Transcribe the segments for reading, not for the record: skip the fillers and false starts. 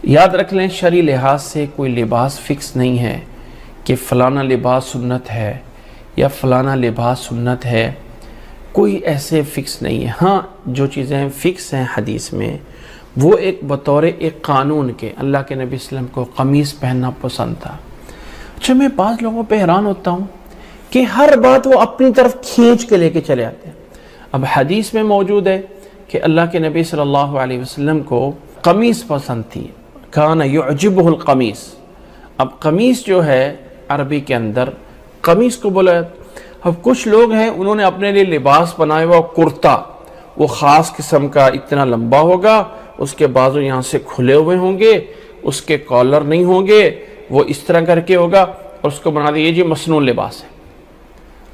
یاد رکھ لیں شرعی لحاظ سے کوئی لباس فکس نہیں ہے کہ فلانا لباس سنت ہے یا فلانا لباس سنت ہے، کوئی ایسے فکس نہیں ہے۔ ہاں جو چیزیں فکس ہیں حدیث میں وہ ایک بطور ایک قانون کے اللہ کے نبی صلی اللہ علیہ وسلم کو قمیص پہننا پسند تھا۔ اچھا میں بعض لوگوں پہ حیران ہوتا ہوں کہ ہر بات وہ اپنی طرف کھینچ کے لے کے چلے آتے ہیں۔ اب حدیث میں موجود ہے کہ اللہ کے نبی صلی اللہ علیہ وسلم کو قمیص پسند تھی، کان یعجبہ القمیص۔ اب قمیص جو ہے عربی کے اندر قمیص کو بولا ہے۔ اب کچھ لوگ ہیں انہوں نے اپنے لیے لباس بنایا ہوا کرتا، وہ خاص قسم کا اتنا لمبا ہوگا، اس کے بازو یہاں سے کھلے ہوئے ہوں گے، اس کے کالر نہیں ہوں گے، وہ اس طرح کر کے ہوگا اور اس کو بنا دیا جی مصنوع لباس ہے۔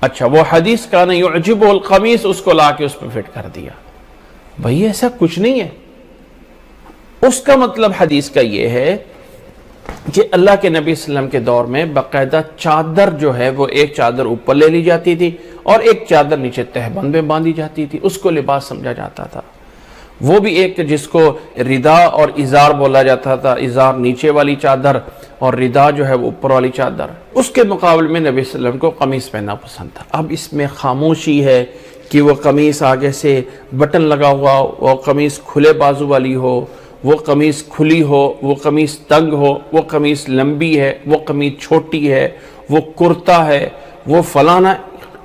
اچھا وہ حدیث کان یعجبہ القمیص اس کو لا کے اس پہ فٹ کر دیا۔ بھئی ایسا کچھ نہیں ہے۔ اس کا مطلب حدیث کا یہ ہے کہ اللہ کے نبی صلی اللہ علیہ وسلم کے دور میں باقاعدہ چادر جو ہے وہ ایک چادر اوپر لے لی جاتی تھی اور ایک چادر نیچے تہبند میں باندھی جاتی تھی، اس کو لباس سمجھا جاتا تھا۔ وہ بھی ایک جس کو ردا اور ازار بولا جاتا تھا، ازار نیچے والی چادر اور ردا جو ہے وہ اوپر والی چادر۔ اس کے مقابلے میں نبی صلی اللہ علیہ وسلم کو قمیص پہننا پسند تھا۔ اب اس میں خاموشی ہے کہ وہ قمیص آگے سے بٹن لگا ہوا، وہ قمیص کھلے بازو والی ہو، وہ قمیص کھلی ہو، وہ قمیص تنگ ہو، وہ قمیص لمبی ہے، وہ قمیص چھوٹی ہے، وہ کرتا ہے، وہ فلانا،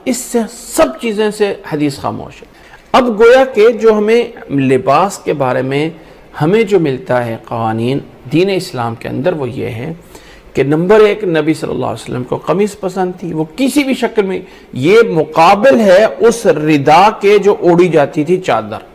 اس سے سب چیزیں سے حدیث خاموش ہے۔ اب گویا کہ جو ہمیں لباس کے بارے میں ہمیں جو ملتا ہے قوانین دین اسلام کے اندر وہ یہ ہے کہ نمبر ایک نبی صلی اللہ علیہ وسلم کو قمیص پسند تھی، وہ کسی بھی شکل میں، یہ مقابل ہے اس ردا کے جو اوڑی جاتی تھی چادر،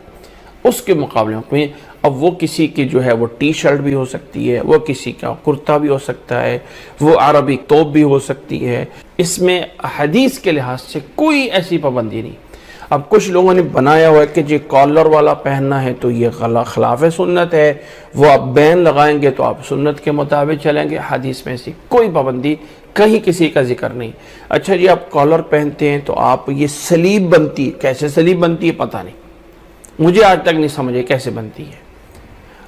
اس کے مقابلے میں۔ اب وہ کسی کی جو ہے وہ ٹی شرٹ بھی ہو سکتی ہے، وہ کسی کا کرتا بھی ہو سکتا ہے، وہ عربی توپ بھی ہو سکتی ہے، اس میں حدیث کے لحاظ سے کوئی ایسی پابندی نہیں۔ اب کچھ لوگوں نے بنایا ہوا ہے کہ جی کالر والا پہننا ہے تو یہ خلاف سنت ہے، وہ آپ بین لگائیں گے تو آپ سنت کے مطابق چلیں گے۔ حدیث میں ایسی کوئی پابندی کہیں کسی کا ذکر نہیں۔ اچھا جی آپ کالر پہنتے ہیں تو آپ یہ سلیب بنتی ہے، کیسے سلیب بنتی ہے پتہ نہیں، مجھے آج تک نہیں سمجھے کیسے بنتی ہے۔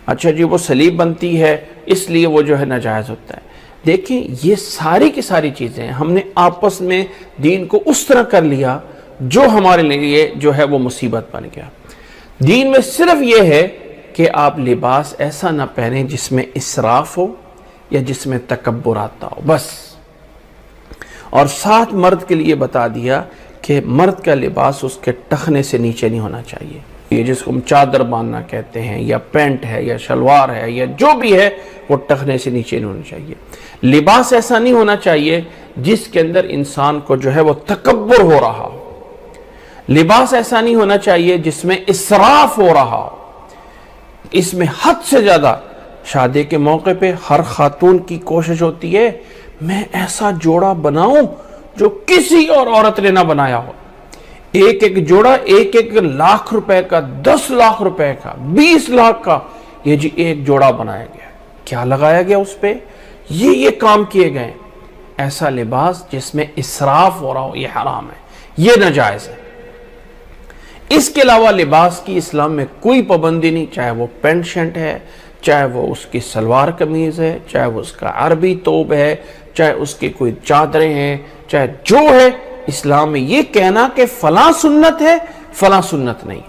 اچھا جی وہ سلیب بنتی ہے اس لیے وہ جو ہے ناجائز ہوتا ہے۔ دیکھیں یہ ساری کی ساری چیزیں ہم نے آپس میں دین کو اس طرح کر لیا جو ہمارے لیے جو ہے وہ مصیبت بن گیا۔ دین میں صرف یہ ہے کہ آپ لباس ایسا نہ پہنیں جس میں اسراف ہو یا جس میں تکبر آتا ہو، بس۔ اور ساتھ مرد کے لیے بتا دیا کہ مرد کا لباس اس کے ٹخنے سے نیچے نہیں ہونا چاہیے، یہ جس کو ہم چادر باندھنا کہتے ہیں یا پینٹ ہے یا شلوار ہے یا جو بھی ہے وہ ٹخنے سے نیچے نہیں ہونا چاہیے۔ لباس ایسا نہیں ہونا چاہیے جس کے اندر انسان کو جو ہے وہ تکبر ہو رہا ہو، لباس ایسا نہیں ہونا چاہیے جس میں اسراف ہو رہا ہو، اس میں حد سے زیادہ۔ شادی کے موقع پہ ہر خاتون کی کوشش ہوتی ہے میں ایسا جوڑا بناؤں جو کسی اور عورت نے نہ بنایا ہو، ایک ایک جوڑا 1 لاکھ روپے کا، 10 لاکھ روپے کا، 20 لاکھ کا، یہ جی ایک جوڑا بنایا گیا، کیا لگایا گیا اس پہ؟ یہ کام کیے گئے۔ ایسا لباس جس میں اسراف ہو رہا ہو یہ حرام ہے، یہ ناجائز ہے۔ اس کے علاوہ لباس کی اسلام میں کوئی پابندی نہیں، چاہے وہ پینٹ شرٹ ہے، چاہے وہ اس کی سلوار قمیض ہے، چاہے وہ اس کا عربی توب ہے، چاہے اس کی کوئی چادریں ہیں، چاہے جو ہے۔ اسلام میں یہ کہنا کہ فلاں سنت ہے فلاں سنت نہیں،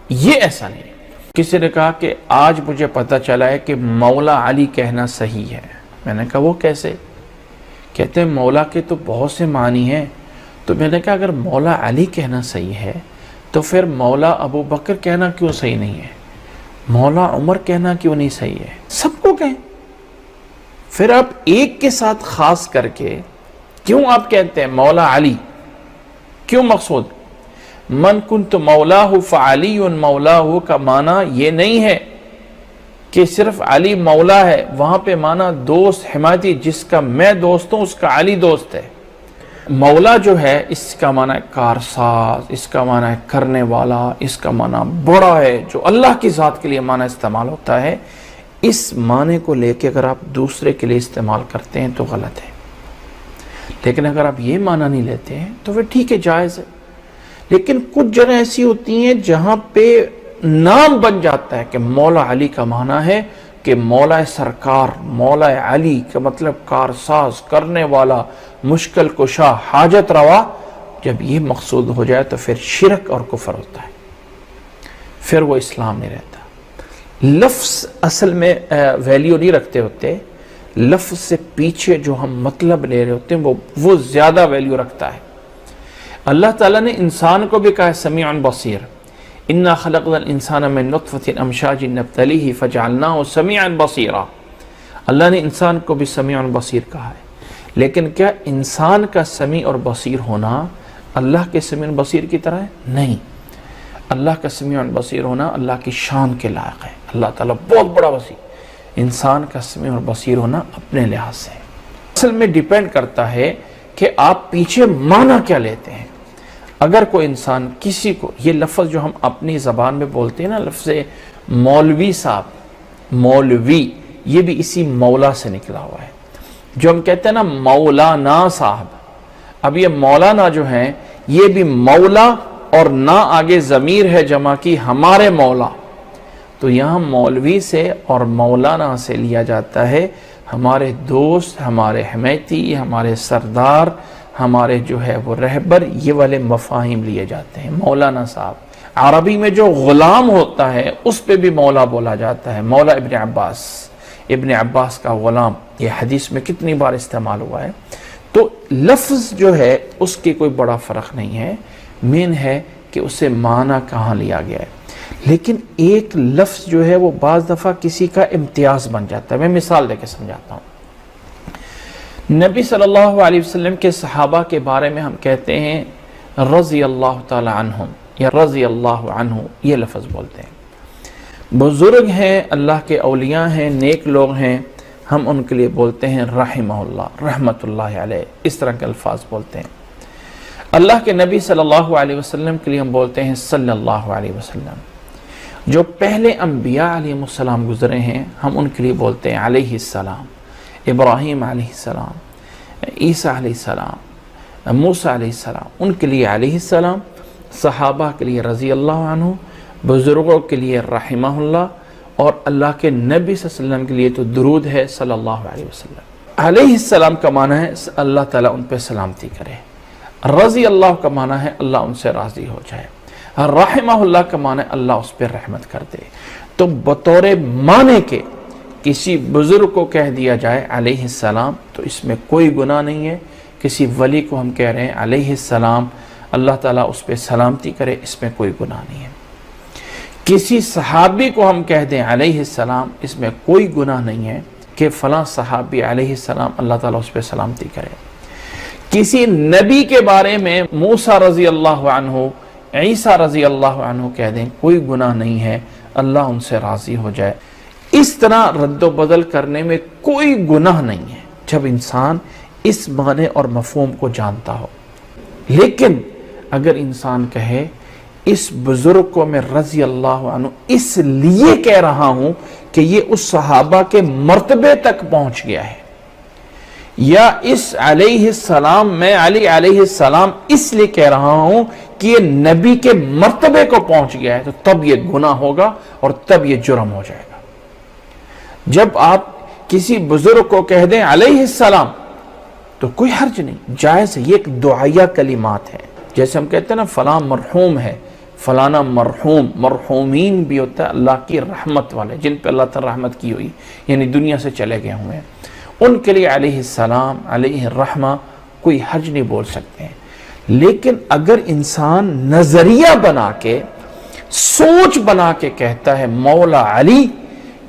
یہ ایسا نہیں۔ کسی نے کہا کہ آج مجھے پتہ چلا ہے کہ مولا علی کہنا صحیح ہے۔ میں نے کہا وہ کیسے؟ کہتے ہیں مولا کے تو بہت سے معنی ہیں۔ تو میں نے کہا اگر مولا علی کہنا صحیح ہے تو پھر مولا ابو بکر کہنا کیوں صحیح نہیں ہے؟ مولا عمر کہنا کیوں نہیں صحیح ہے؟ سب کو کہیں۔ پھر آپ ایک کے ساتھ خاص کر کے کیوں آپ کہتے ہیں مولا علی؟ کیوں مقصود؟ من کنت مولاہ فعلی مولاہ کا معنی یہ نہیں ہے کہ صرف علی مولا ہے، وہاں پہ معنی دوست حمایتی، جس کا میں دوست ہوں اس کا علی دوست ہے۔ مولا جو ہے اس کا معنی کارساز، اس کا معنی کرنے والا، اس کا معنی بڑا ہے، جو اللہ کی ذات کے لیے معنی استعمال ہوتا ہے۔ اس معنی کو لے کے اگر آپ دوسرے کے لیے استعمال کرتے ہیں تو غلط ہے، لیکن اگر آپ یہ معنی نہیں لیتے ہیں تو پھر ٹھیک ہے، جائز ہے۔ لیکن کچھ جگہ ایسی ہوتی ہیں جہاں پہ نام بن جاتا ہے کہ مولا علی کا معنی ہے کہ مولا سرکار مولا علی کا مطلب کارساز کرنے والا مشکل کشا حاجت روا، جب یہ مقصود ہو جائے تو پھر شرک اور کفر ہوتا ہے، پھر وہ اسلام نہیں رہتا۔ لفظ اصل میں ویلیو نہیں رکھتے ہوتے، لفظ سے پیچھے جو ہم مطلب لے رہے ہوتے ہیں وہ زیادہ ویلیو رکھتا ہے۔ اللہ تعالیٰ نے انسان کو بھی کہا ہے سمیع بصیر، انا خلقنا الانسان من نطفۃ امشاج نبتلیہ فجعلناہ سمیعا بصیرا۔ اللہ نے انسان کو بھی سمیع بصیر کہا ہے، لیکن کیا انسان کا سمیع اور بصیر ہونا اللہ کے سمیع بصیر کی طرح ہے؟ نہیں، اللہ کا سمیع بصیر ہونا اللہ کی شان کے لائق ہے، اللہ تعالیٰ بہت بڑا وسیع۔ انسان کا سمیع اور بصیر ہونا اپنے لحاظ سے اصل میں ڈیپینڈ کرتا ہے کہ آپ پیچھے معنی کیا لیتے ہیں۔ اگر کوئی انسان کسی کو، یہ لفظ جو ہم اپنی زبان میں بولتے ہیں نا، لفظ مولوی صاحب، مولوی، یہ بھی اسی مولا سے نکلا ہوا ہے۔ جو ہم کہتے ہیں نا مولانا صاحب، اب یہ مولانا جو ہیں یہ بھی مولا اور نہ آگے ضمیر ہے جمع کی ہمارے مولا، تو یہاں مولوی سے اور مولانا سے لیا جاتا ہے ہمارے دوست، ہمارے حمیتی، ہمارے سردار، ہمارے جو ہے وہ رہبر، یہ والے مفاہیم لیے جاتے ہیں۔ مولانا صاحب، عربی میں جو غلام ہوتا ہے اس پہ بھی مولا بولا جاتا ہے، مولا ابن عباس، ابن عباس کا غلام، یہ حدیث میں کتنی بار استعمال ہوا ہے۔ تو لفظ جو ہے اس کی کوئی بڑا فرق نہیں ہے، مین ہے کہ اسے معنی کہاں لیا گیا ہے۔ لیکن ایک لفظ جو ہے وہ بعض دفعہ کسی کا امتیاز بن جاتا ہے۔ میں مثال دے کے سمجھاتا ہوں۔ نبی صلی اللہ علیہ وسلم کے صحابہ کے بارے میں ہم کہتے ہیں رضی اللہ تعالی عنہم یا رضی اللہ عنہ، یہ لفظ بولتے ہیں۔ بزرگ ہیں، اللہ کے اولیاء ہیں، نیک لوگ ہیں، ہم ان کے لیے بولتے ہیں رحمہ اللہ، رحمت اللہ علیہ، اس طرح کے الفاظ بولتے ہیں۔ اللہ کے نبی صلی اللہ علیہ وسلم کے لیے ہم بولتے ہیں صلی اللہ علیہ وسلم۔ جو پہلے انبیاء علیہ السلام گزرے ہیں ہم ان کے لیے بولتے ہیں علیہ السلام، ابراہیم علیہ السلام، عیسیٰ علیہ السلام، موسیٰ علیہ السلام، ان کے لیے علیہ السلام، صحابہ کے لیے رضی اللہ عنہ، بزرگوں کے لیے رحمہ اللہ، اور اللہ کے نبی صلی اللہ علیہ وسلم کے لیے تو درود ہے صلی اللہ علیہ وسلم۔ علیہ السلام کا معنی ہے اللہ تعالیٰ ان پہ سلامتی کرے، رضی اللہ کا معنی ہے اللہ ان سے راضی ہو جائے، رحمہ اللہ کا معنی اللہ اس پہ رحمت کر دے۔ تو بطور معنی کے کسی بزرگ کو کہہ دیا جائے علیہ السلام تو اس میں کوئی گناہ نہیں ہے۔ کسی ولی کو ہم کہہ رہے ہیں علیہ السلام، اللہ تعالیٰ اس پہ سلامتی کرے، اس میں کوئی گناہ نہیں ہے۔ کسی صحابی کو ہم کہہ دیں علیہ السلام، اس میں کوئی گناہ نہیں ہے کہ فلاں صحابی علیہ السلام، اللہ تعالیٰ اس پہ سلامتی کرے۔ کسی نبی کے بارے میں موسیٰ رضی اللہ عنہ، عیسیٰ رضی اللہ عنہ کہہ دیں، کوئی گناہ نہیں ہے، اللہ ان سے راضی ہو جائے۔ اس طرح رد و بدل کرنے میں کوئی گناہ نہیں ہے جب انسان اس معنی اور مفہوم کو جانتا ہو۔ لیکن اگر انسان کہے اس بزرگ کو میں رضی اللہ عنہ اس لیے کہہ رہا ہوں کہ یہ اس صحابہ کے مرتبے تک پہنچ گیا ہے، یا اس علیہ السلام میں علی علیہ السلام اس لیے کہہ رہا ہوں کہ یہ نبی کے مرتبے کو پہنچ گیا ہے، تو تب یہ گناہ ہوگا اور تب یہ جرم ہو جائے گا۔ جب آپ کسی بزرگ کو کہہ دیں علیہ السلام تو کوئی حرج نہیں، جائز ہے، یہ ایک دعائیہ کلمات ہے۔ جیسے ہم کہتے ہیں نا فلاں مرحوم ہے، فلانا مرحوم، مرحومین بھی ہوتا ہے اللہ کی رحمت والے، جن پہ اللہ تعالی رحمت کی ہوئی، یعنی دنیا سے چلے گئے ہوئے ہیں، ان کے لیے علیہ السلام، علیہ الرحمہ کوئی حرج نہیں بول سکتے ہیں۔ لیکن اگر انسان نظریہ بنا کے، سوچ بنا کے کہتا ہے مولا علی،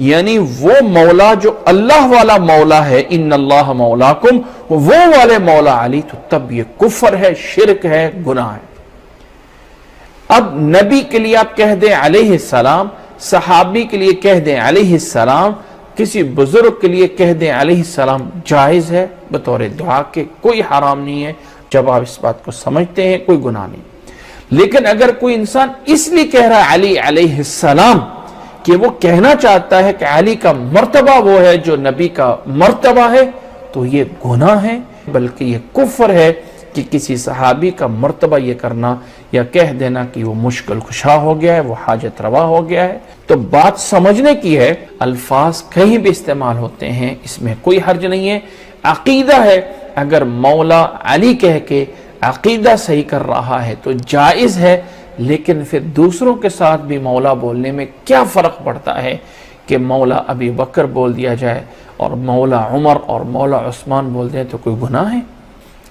یعنی وہ مولا جو اللہ والا مولا ہے، ان اللہ مولاکم، وہ والے مولا علی، تو تب یہ کفر ہے، شرک ہے، گناہ ہے۔ اب نبی کے لیے آپ کہہ دیں علیہ السلام، صحابی کے لیے کہہ دیں علیہ السلام، کسی بزرگ کے لیے کہہ دیں علیہ السلام، جائز ہے بطور دعا کے، کوئی حرام نہیں ہے۔ جب آپ اس بات کو سمجھتے ہیں کوئی گناہ نہیں۔ لیکن اگر کوئی انسان اس لیے کہہ رہا ہے علی علیہ السلام کہ وہ کہنا چاہتا ہے کہ علی کا مرتبہ وہ ہے جو نبی کا مرتبہ ہے، تو یہ گناہ ہے، بلکہ یہ کفر ہے کہ کسی صحابی کا مرتبہ یہ کرنا یا کہہ دینا کہ وہ مشکل کشا ہو گیا ہے، وہ حاجت روا ہو گیا ہے۔ تو بات سمجھنے کی ہے، الفاظ کہیں بھی استعمال ہوتے ہیں، اس میں کوئی حرج نہیں ہے۔ عقیدہ ہے، اگر مولا علی کہہ کے عقیدہ صحیح کر رہا ہے تو جائز ہے، لیکن پھر دوسروں کے ساتھ بھی مولا بولنے میں کیا فرق پڑتا ہے کہ مولا ابی بکر بول دیا جائے اور مولا عمر اور مولا عثمان بول دیں تو کوئی گناہ ہے؟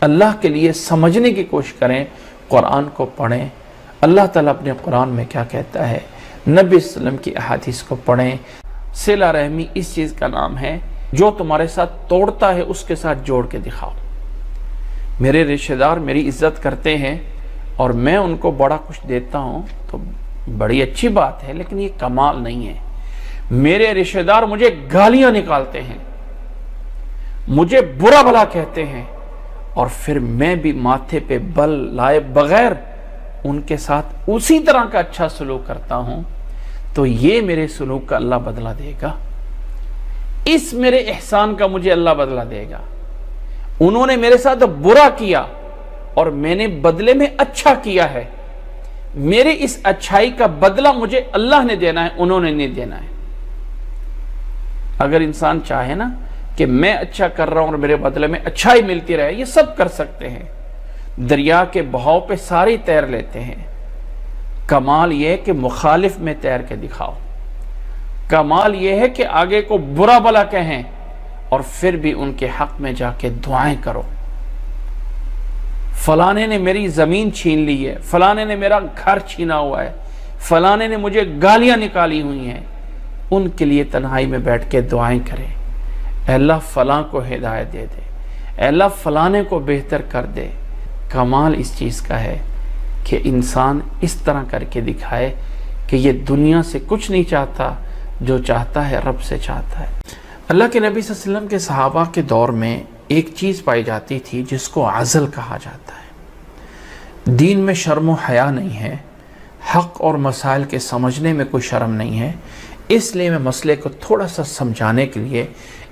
اللہ کے لیے سمجھنے کی کوشش کریں، قرآن کو پڑھیں۔ اللہ تعالیٰ اپنے قرآن میں کیا کہتا ہے، نبی صلی اللہ علیہ وسلم کی احادیث کو پڑھیں۔ صلہ رحمی اس چیز کا نام ہے جو تمہارے ساتھ توڑتا ہے اس کے ساتھ جوڑ کے دکھاؤ۔ میرے رشتہ دار میری عزت کرتے ہیں اور میں ان کو بڑا کچھ دیتا ہوں تو بڑی اچھی بات ہے، لیکن یہ کمال نہیں ہے۔ میرے رشتہ دار مجھے گالیاں نکالتے ہیں، مجھے برا بھلا کہتے ہیں، اور پھر میں بھی ماتھے پہ بل لائے بغیر ان کے ساتھ اسی طرح کا اچھا سلوک کرتا ہوں، تو یہ میرے سلوک کا اللہ بدلہ دے گا، اس میرے احسان کا مجھے اللہ بدلہ دے گا۔ انہوں نے میرے ساتھ برا کیا اور میں نے بدلے میں اچھا کیا ہے، میرے اس اچھائی کا بدلہ مجھے اللہ نے دینا ہے، انہوں نے نہیں دینا ہے۔ اگر انسان چاہے نا کہ میں اچھا کر رہا ہوں اور میرے بدلے میں اچھائی ملتی رہے، یہ سب کر سکتے ہیں، دریا کے بہاؤ پہ سارے تیر لیتے ہیں۔ کمال یہ ہے کہ مخالف میں تیر کے دکھاؤ، کمال یہ ہے کہ آگے کو برا بھلا کہیں اور پھر بھی ان کے حق میں جا کے دعائیں کرو۔ فلانے نے میری زمین چھین لی ہے، فلانے نے میرا گھر چھینا ہوا ہے، فلانے نے مجھے گالیاں نکالی ہوئی ہیں، ان کے لیے تنہائی میں بیٹھ کے دعائیں کریں، اے اللہ فلاں کو ہدایت دے دے، اے اللہ فلانے کو بہتر کر دے۔ کمال اس چیز کا ہے کہ انسان اس طرح کر کے دکھائے کہ یہ دنیا سے کچھ نہیں چاہتا، جو چاہتا ہے رب سے چاہتا ہے۔ اللہ کے نبی صلی اللہ علیہ وسلم کے صحابہ کے دور میں ایک چیز پائی جاتی تھی جس کو عزل کہا جاتا ہے۔ دین میں شرم و حیا نہیں ہے، حق اور مسائل کے سمجھنے میں کوئی شرم نہیں ہے، اس لیے میں مسئلے کو تھوڑا سا سمجھانے کے لیے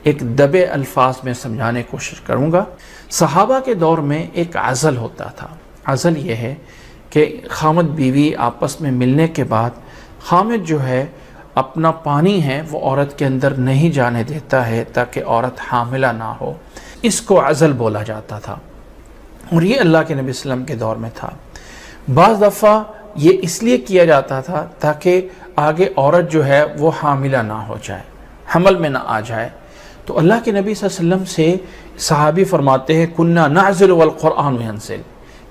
ایک دبے الفاظ میں سمجھانے کی کوشش کروں گا۔ صحابہ کے دور میں ایک عزل ہوتا تھا۔ عزل یہ ہے کہ خامد بیوی آپس میں ملنے کے بعد خامد جو ہے اپنا پانی ہے وہ عورت کے اندر نہیں جانے دیتا ہے تاکہ عورت حاملہ نہ ہو، اس کو عزل بولا جاتا تھا، اور یہ اللہ کے نبی صلی اللہ علیہ وسلم کے دور میں تھا۔ بعض دفعہ یہ اس لیے کیا جاتا تھا تاکہ آگے عورت جو ہے وہ حاملہ نہ ہو جائے، حمل میں نہ آ جائے۔ تو اللہ کے نبی صلی اللہ علیہ وسلم سے صحابی فرماتے ہیں کننا نعزل والقرآن ینزل،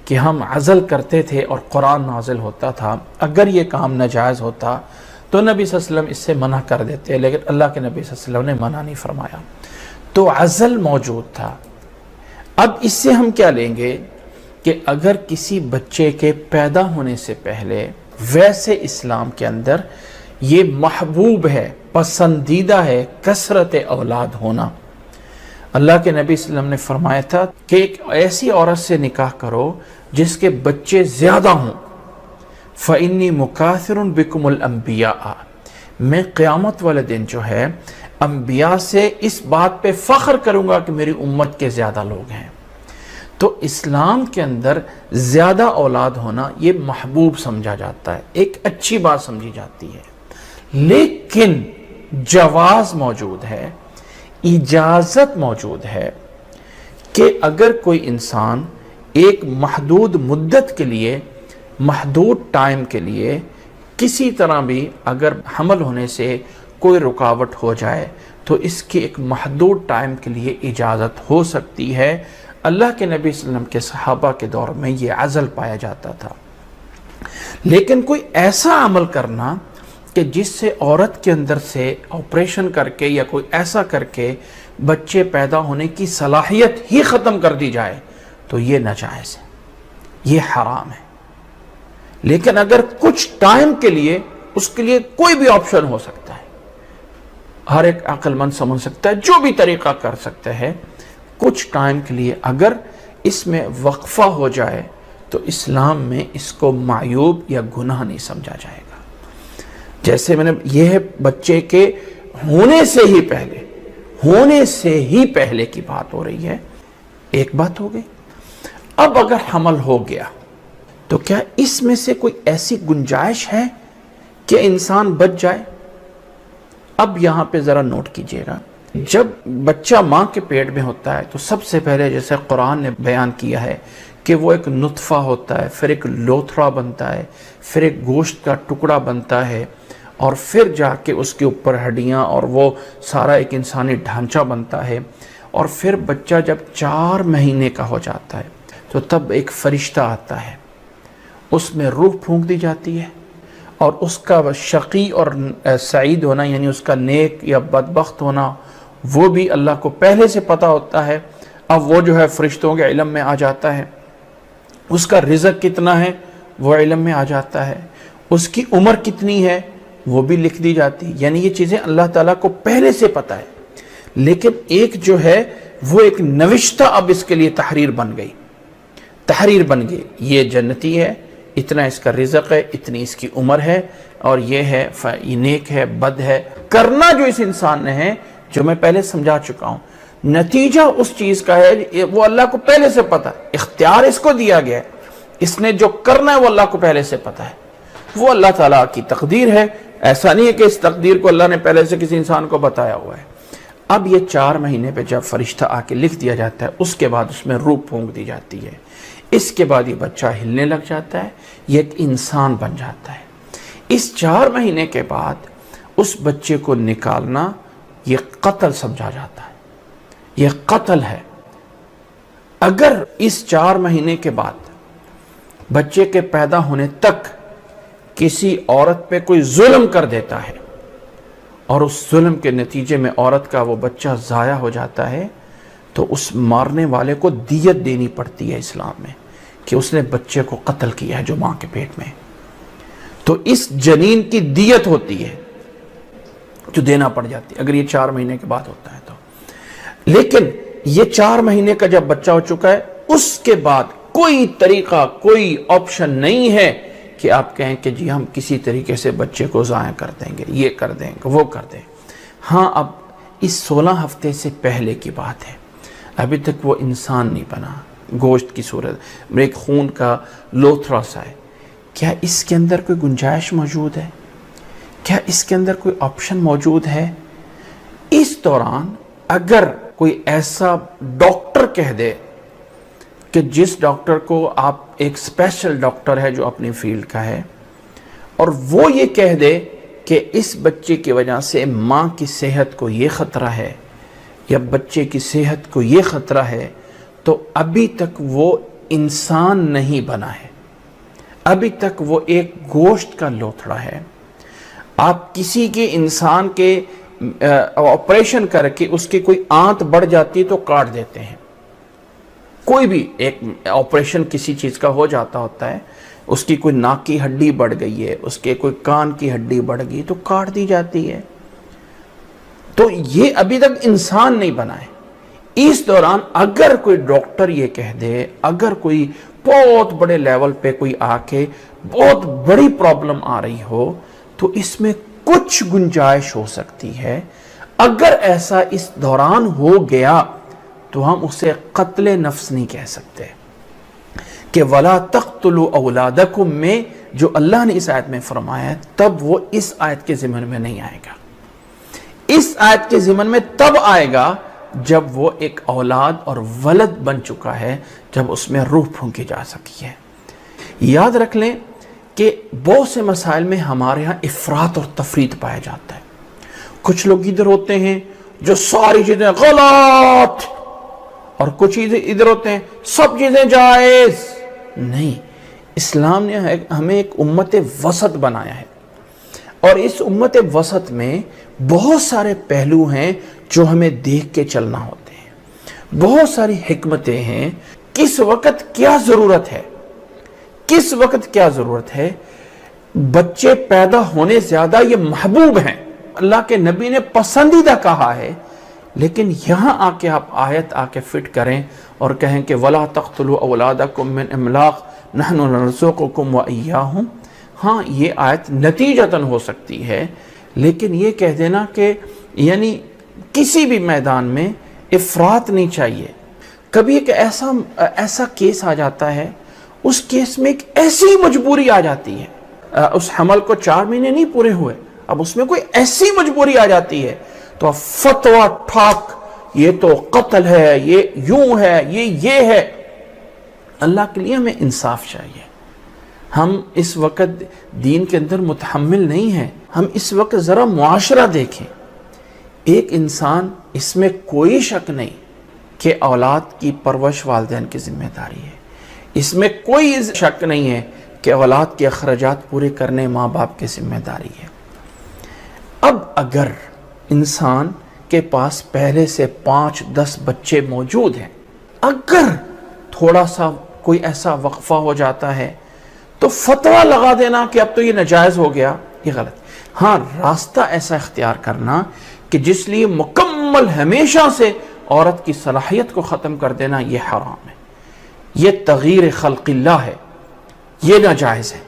کہ ہم عزل کرتے تھے اور قرآن نازل ہوتا تھا۔ اگر یہ کام ناجائز ہوتا تو نبی صلی اللہ علیہ وسلم اس سے منع کر دیتے، لیکن اللہ کے نبی صلی اللہ علیہ وسلم نے منع نہیں فرمایا، تو عزل موجود تھا۔ اب اس سے ہم کیا لیں گے کہ اگر کسی بچے کے پیدا ہونے سے پہلے، ویسے اسلام کے اندر یہ محبوب ہے، پسندیدہ ہے کثرت اولاد ہونا۔ اللہ کے نبی صلی اللہ علیہ وسلم نے فرمایا تھا کہ ایک ایسی عورت سے نکاح کرو جس کے بچے زیادہ ہوں، فَإِنِّي مُكَاثِرٌ بِكُمُ الْأَنْبِيَاءَ، میں قیامت والے دن جو ہے انبیاء سے اس بات پہ فخر کروں گا کہ میری امت کے زیادہ لوگ ہیں۔ تو اسلام کے اندر زیادہ اولاد ہونا یہ محبوب سمجھا جاتا ہے، ایک اچھی بات سمجھی جاتی ہے، لیکن جواز موجود ہے، اجازت موجود ہے کہ اگر کوئی انسان ایک محدود مدت کے لیے، محدود ٹائم کے لیے کسی طرح بھی اگر حمل ہونے سے کوئی رکاوٹ ہو جائے تو اس کی ایک محدود ٹائم کے لیے اجازت ہو سکتی ہے۔ اللہ کے نبی صلی اللہ علیہ وسلم کے صحابہ کے دور میں یہ عزل پایا جاتا تھا۔ لیکن کوئی ایسا عمل کرنا کہ جس سے عورت کے اندر سے آپریشن کر کے یا کوئی ایسا کر کے بچے پیدا ہونے کی صلاحیت ہی ختم کر دی جائے تو یہ ناجائز ہے، یہ حرام ہے۔ لیکن اگر کچھ ٹائم کے لیے اس کے لیے کوئی بھی آپشن ہو سکتا ہے، ہر ایک عقل مند سمجھ سکتا ہے، جو بھی طریقہ کر سکتا ہے، کچھ ٹائم کے لیے اگر اس میں وقفہ ہو جائے تو اسلام میں اس کو معیوب یا گناہ نہیں سمجھا جائے گا۔ جیسے میں نے یہ ہے بچے کے ہونے سے ہی پہلے کی بات ہو رہی ہے، ایک بات ہو گئی۔ اب اگر حمل ہو گیا تو کیا اس میں سے کوئی ایسی گنجائش ہے کہ انسان بچ جائے؟ اب یہاں پہ ذرا نوٹ کیجئے گا، جب بچہ ماں کے پیٹ میں ہوتا ہے تو سب سے پہلے جیسے قرآن نے بیان کیا ہے کہ وہ ایک نطفہ ہوتا ہے، پھر ایک لوتھڑا بنتا ہے، پھر ایک گوشت کا ٹکڑا بنتا ہے، اور پھر جا کے اس کے اوپر ہڈیاں اور وہ سارا ایک انسانی ڈھانچہ بنتا ہے، اور پھر بچہ جب 4 مہینے کا ہو جاتا ہے تو تب ایک فرشتہ آتا ہے، اس میں روح پھونک دی جاتی ہے، اور اس کا شقی اور سعید ہونا یعنی اس کا نیک یا بدبخت ہونا وہ بھی اللہ کو پہلے سے پتہ ہوتا ہے۔ اب وہ جو ہے فرشتوں کے علم میں آ جاتا ہے، اس کا رزق کتنا ہے وہ علم میں آ جاتا ہے، اس کی عمر کتنی ہے وہ بھی لکھ دی جاتی ہے، یعنی یہ چیزیں اللہ تعالیٰ کو پہلے سے پتہ ہے۔ لیکن ایک جو ہے وہ ایک نوشتہ اب اس کے لیے تحریر بن گئی، یہ جنتی ہے، اتنا اس کا رزق ہے، اتنی اس کی عمر ہے، اور یہ ہے نیک ہے، بد ہے، کرنا جو اس انسان نے ہے، جو میں پہلے سمجھا چکا ہوں، نتیجہ اس چیز کا ہے وہ اللہ کو پہلے سے پتہ ہے، اختیار اس کو دیا گیا ہے، اس نے جو کرنا ہے وہ اللہ کو پہلے سے پتہ ہے، وہ اللہ تعالیٰ کی تقدیر ہے۔ ایسا نہیں ہے کہ اس تقدیر کو اللہ نے پہلے سے کسی انسان کو بتایا ہوا ہے۔ اب یہ 4 مہینے پہ جب فرشتہ آ کے لکھ دیا جاتا ہے، اس کے بعد اس میں روح پھونک دی جاتی ہے، اس کے بعد یہ بچہ ہلنے لگ جاتا ہے، یہ ایک انسان بن جاتا ہے۔ اس 4 مہینے کے بعد اس بچے کو نکالنا یہ قتل سمجھا جاتا ہے، یہ قتل ہے۔ اگر اس 4 مہینے کے بعد بچے کے پیدا ہونے تک کسی عورت پہ کوئی ظلم کر دیتا ہے اور اس ظلم کے نتیجے میں عورت کا وہ بچہ ضائع ہو جاتا ہے، تو اس مارنے والے کو دیت دینی پڑتی ہے اسلام میں، کہ اس نے بچے کو قتل کیا ہے جو ماں کے پیٹ میں، تو اس جنین کی دیت ہوتی ہے جو دینا پڑ جاتی ہے اگر یہ 4 مہینے کے بعد ہوتا ہے تو۔ لیکن یہ 4 مہینے کا جب بچہ ہو چکا ہے، اس کے بعد کوئی طریقہ، کوئی آپشن نہیں ہے کہ آپ کہیں کہ جی ہم کسی طریقے سے بچے کو ضائع کر دیں گے، یہ کر دیں گے، وہ کر دیں۔ ہاں، اب اس 16 ہفتے سے پہلے کی بات ہے، ابھی تک وہ انسان نہیں بنا، گوشت کی صورت میں ایک خون کا لوتھڑا سا ہے، کیا اس کے اندر کوئی گنجائش موجود ہے؟ کیا اس کے اندر کوئی آپشن موجود ہے؟ اس دوران اگر کوئی ایسا ڈاکٹر کہہ دے کہ جس ڈاکٹر کو آپ ایک اسپیشل ڈاکٹر ہے جو اپنی فیلڈ کا ہے، اور وہ یہ کہہ دے کہ اس بچے کی وجہ سے ماں کی صحت کو یہ خطرہ ہے یا بچے کی صحت کو یہ خطرہ ہے، تو ابھی تک وہ انسان نہیں بنا ہے، ابھی تک وہ ایک گوشت کا لوتھڑا ہے۔ آپ کسی کے انسان کے آپریشن کر کے اس کی کوئی آنت بڑھ جاتی تو کاٹ دیتے ہیں، کوئی بھی ایک آپریشن کسی چیز کا ہو جاتا ہوتا ہے، اس کی کوئی ناک کی ہڈی بڑھ گئی ہے، اس کے کوئی کان کی ہڈی بڑھ گئی تو کاٹ دی جاتی ہے، تو یہ ابھی تک انسان نہیں بنا ہے۔ اس دوران اگر کوئی ڈاکٹر یہ کہہ دے، اگر کوئی بہت بڑے لیول پہ کوئی آ کے بہت بڑی پرابلم آ رہی ہو، تو اس میں کچھ گنجائش ہو سکتی ہے۔ اگر ایسا اس دوران ہو گیا تو ہم اسے قتل نفس نہیں کہہ سکتے، کہ وَلَا تَقْتُلُوا أَوْلَادَكُمْ میں جو اللہ نے اس آیت میں فرمایا ہے، تب وہ اس آیت کے ضمن میں نہیں آئے گا۔ اس آیت کے ضمن میں تب آئے گا جب وہ ایک اولاد اور ولد بن چکا ہے، جب اس میں روح پھونکی جا سکی ہے۔ یاد رکھ لیں کہ بہت سے مسائل میں ہمارے ہاں افراط اور تفریط پایا جاتا ہے۔ کچھ لوگ ادھر ہوتے ہیں جو ساری چیزیں غلط، اور کچھ چیزیں ادھر ہوتے ہیں سب چیزیں جائز۔ نہیں، اسلام نے ہمیں ایک امت وسط بنایا ہے، اور اس امت وسط میں بہت سارے پہلو ہیں جو ہمیں دیکھ کے چلنا ہوتے ہیں، بہت ساری حکمتیں ہیں۔ کس وقت کیا ضرورت ہے، کس وقت کیا ضرورت ہے۔ بچے پیدا ہونے زیادہ یہ محبوب ہیں، اللہ کے نبی نے پسندیدہ کہا ہے، لیکن یہاں آ کے آپ آیت آ کے فٹ کریں اور کہیں کہ وَلَا تَقْتُلُوا أَوْلَادَكُمْ مِنْ إِمْلَاقٍ نَحْنُ نَرْزُقُكُمْ وَإِيَّاهُمْ، ہاں یہ آیت نتیجتاً ہو سکتی ہے، لیکن یہ کہہ دینا کہ یعنی کسی بھی میدان میں افراط نہیں چاہیے۔ کبھی ایک ایسا کیس آ جاتا ہے، اس کیس میں ایک ایسی مجبوری آ جاتی ہے، اس حمل کو 4 مہینے نہیں پورے ہوئے، اب اس میں کوئی ایسی مجبوری آ جاتی ہے تو اب فتویٰ ٹھاک، یہ تو قتل ہے، یہ یوں ہے، یہ ہے۔ اللہ کے لیے ہمیں انصاف چاہیے۔ ہم اس وقت دین کے اندر متحمل نہیں ہیں۔ ہم اس وقت ذرا معاشرہ دیکھیں، ایک انسان، اس میں کوئی شک نہیں کہ اولاد کی پرورش والدین کی ذمہ داری ہے، اس میں کوئی شک نہیں ہے کہ اولاد کے اخراجات پورے کرنے ماں باپ کی ذمہ داری ہے۔ اب اگر انسان کے پاس پہلے سے 5-10 بچے موجود ہیں، اگر تھوڑا سا کوئی ایسا وقفہ ہو جاتا ہے تو فتویٰ لگا دینا کہ اب تو یہ ناجائز ہو گیا، یہ غلط۔ ہاں، راستہ ایسا اختیار کرنا کہ جس لیے مکمل ہمیشہ سے عورت کی صلاحیت کو ختم کر دینا، یہ حرام ہے، یہ تغییر خلق اللہ ہے، یہ ناجائز ہے۔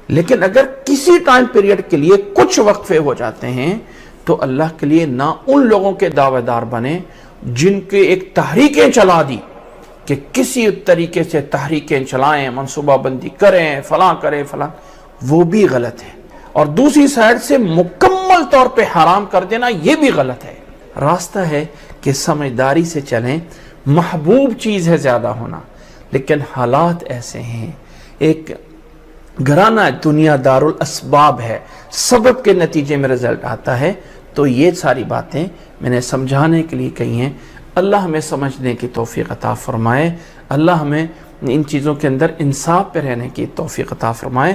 لیکن اگر کسی ٹائم پیریڈ کے لیے کچھ وقفے ہو جاتے ہیں تو اللہ کے لیے نہ ان لوگوں کے دعوے دار بنے جن کے ایک تحریکیں چلا دی کہ کسی طریقے سے تحریکیں چلائیں، منصوبہ بندی کریں، فلاں کریں فلاں، وہ بھی غلط ہے۔ اور دوسری سائڈ سے مکمل طور پہ حرام کر دینا، یہ بھی غلط ہے۔ راستہ ہے کہ سمجھداری سے چلیں۔ محبوب چیز ہے زیادہ ہونا، لیکن حالات ایسے ہیں، ایک گھرانہ دنیا دار الاسباب ہے، سبب کے نتیجے میں رزلٹ آتا ہے۔ تو یہ ساری باتیں میں نے سمجھانے کے لیے کہی ہیں۔ اللہ ہمیں سمجھنے کی توفیق عطا فرمائے، اللہ ہمیں ان چیزوں کے اندر انصاف پہ رہنے کی توفیق عطا فرمائے۔